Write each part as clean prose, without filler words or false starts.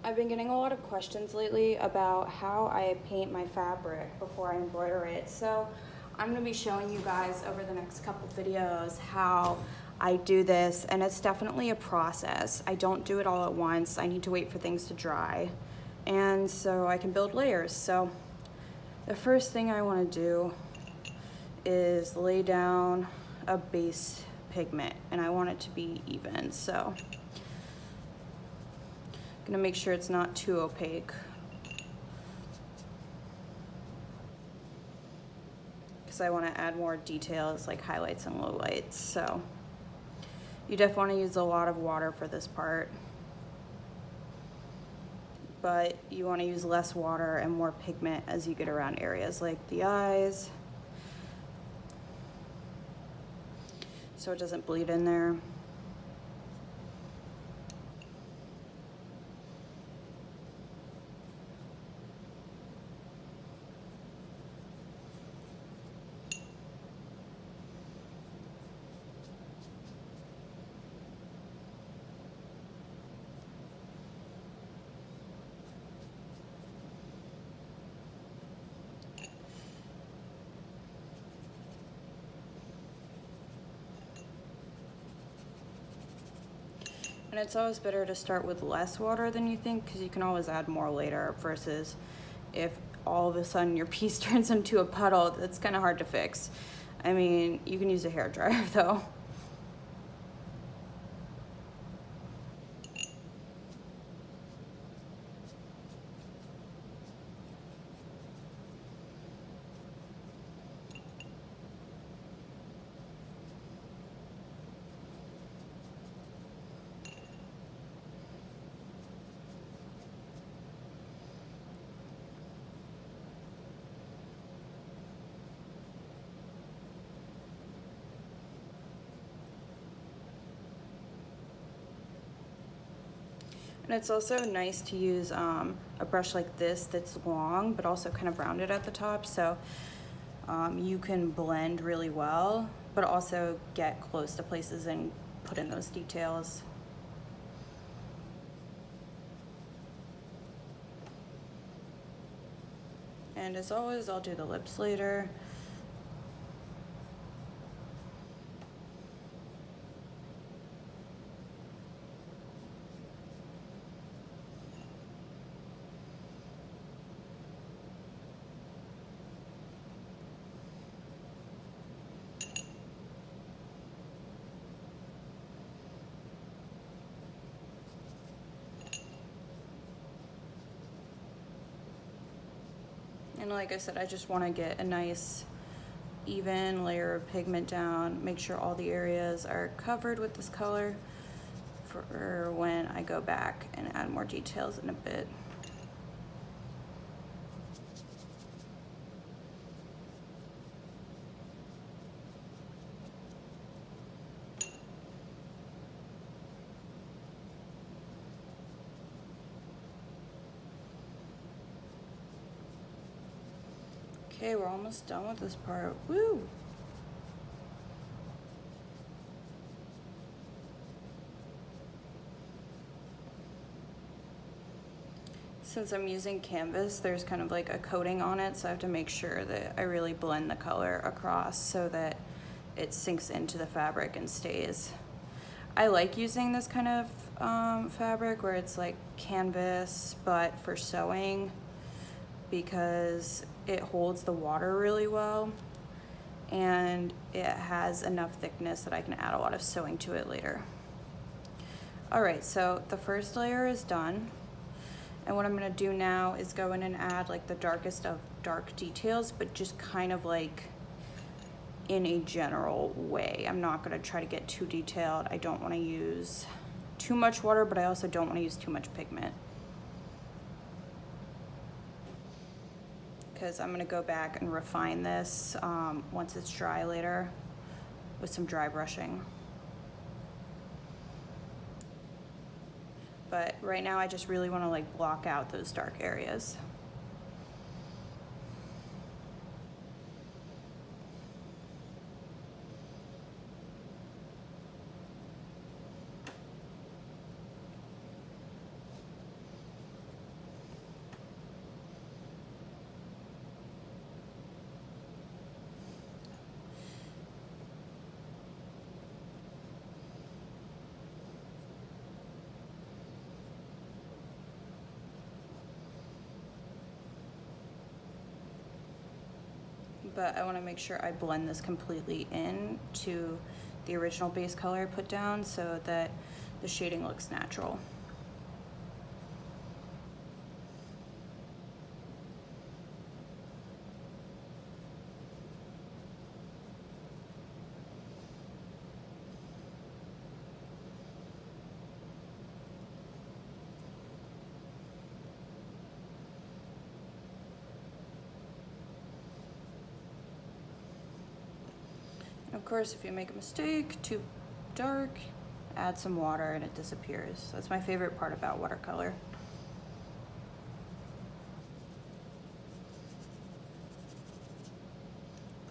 I've been getting a lot of questions lately about how I paint my fabric before I embroider it. So I'm going to be showing you guys over the next couple videos how I do this, and it's definitely a process. I don't do it all at once. I need to wait for things to dry, and so I can build layers. So the first thing I want to do is lay down a base pigment, and I want it to be even. So I'm gonna make sure it's not too opaque, because I want to add more details like highlights and lowlights. So you definitely want to use a lot of water for this part, but you want to use less water and more pigment as you get around areas like the eyes, so it doesn't bleed in there. And it's always better to start with less water than you think, because you can always add more later, versus if all of a sudden your piece turns into a puddle, that's kind of hard to fix. I mean, you can use a hairdryer though. And it's also nice to use a brush like this that's long, but also kind of rounded at the top, so you can blend really well, but also get close to places and put in those details. And as always, I'll do the lips later. And like I said, I just want to get a nice even layer of pigment down, make sure all the areas are covered with this color for when I go back and add more details in a bit. Okay, we're almost done with this part. Woo! Since I'm using canvas, there's kind of like a coating on it, so I have to make sure that I really blend the color across so that it sinks into the fabric and stays. I like using this kind of fabric where it's like canvas but for sewing, because it holds the water really well and it has enough thickness that I can add a lot of sewing to it later. All right, so the first layer is done. And what I'm gonna do now is go in and add like the darkest of dark details, but just kind of like in a general way. I'm not gonna try to get too detailed. I don't wanna use too much water, but I also don't wanna use too much pigment, because I'm gonna go back and refine this once it's dry later with some dry brushing. But right now I just really wanna like block out those dark areas. but I want to make sure I blend this completely in to the original base color I put down so that the shading looks natural. Of course, if you make a mistake, too dark, add some water and it disappears. That's my favorite part about watercolor.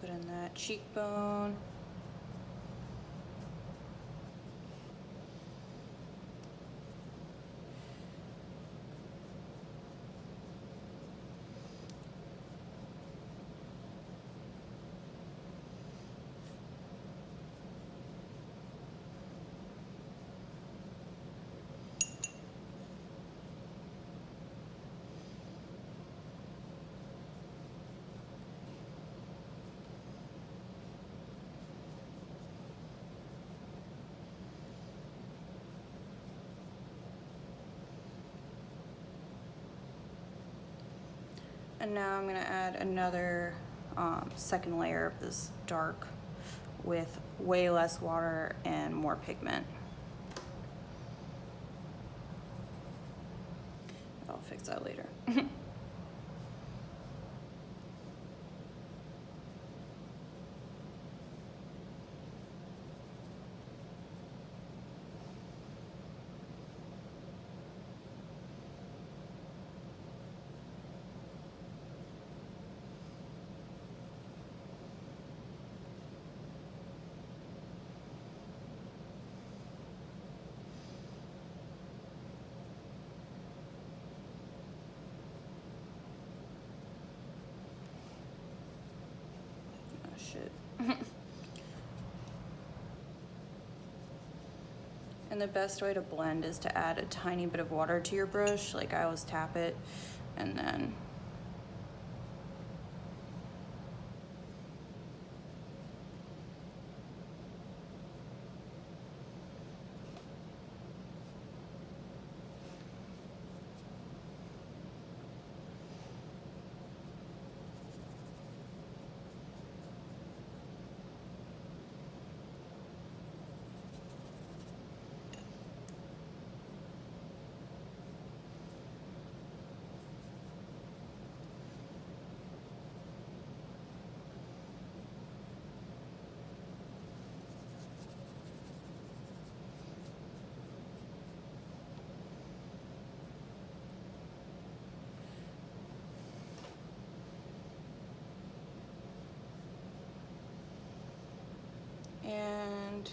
Put in that cheekbone. And now I'm gonna add another second layer of this dark with way less water and more pigment. I'll fix that later. Shit. And the best way to blend is to add a tiny bit of water to your brush. Like I always tap it and then and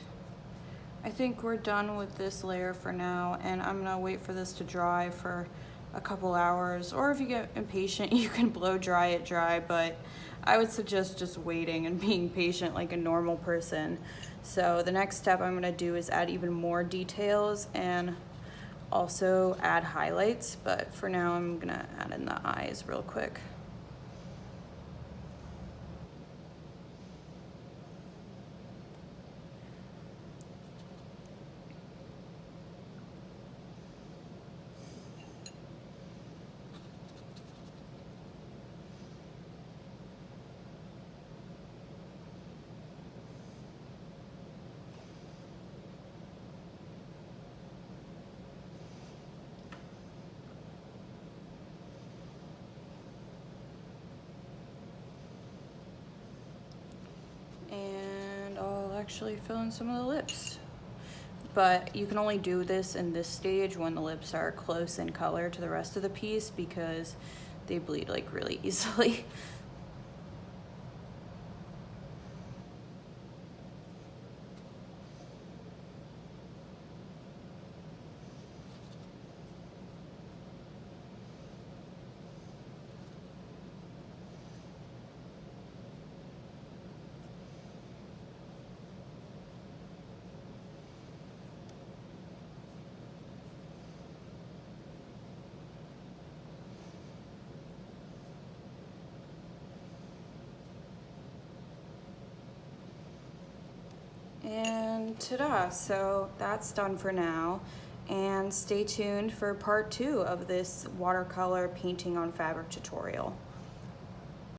I think we're done with this layer for now, and I'm gonna wait for this to dry for a couple hours, or if you get impatient you can blow dry it dry, but I would suggest just waiting and being patient like a normal person. So the next step I'm gonna do is add even more details and also add highlights, but for now I'm gonna add in the eyes real quick. And I'll actually fill in some of the lips. But you can only do this in this stage when the lips are close in color to the rest of the piece because they bleed like really easily. And ta-da, so that's done for now. And stay tuned for part 2 of this watercolor painting on fabric tutorial.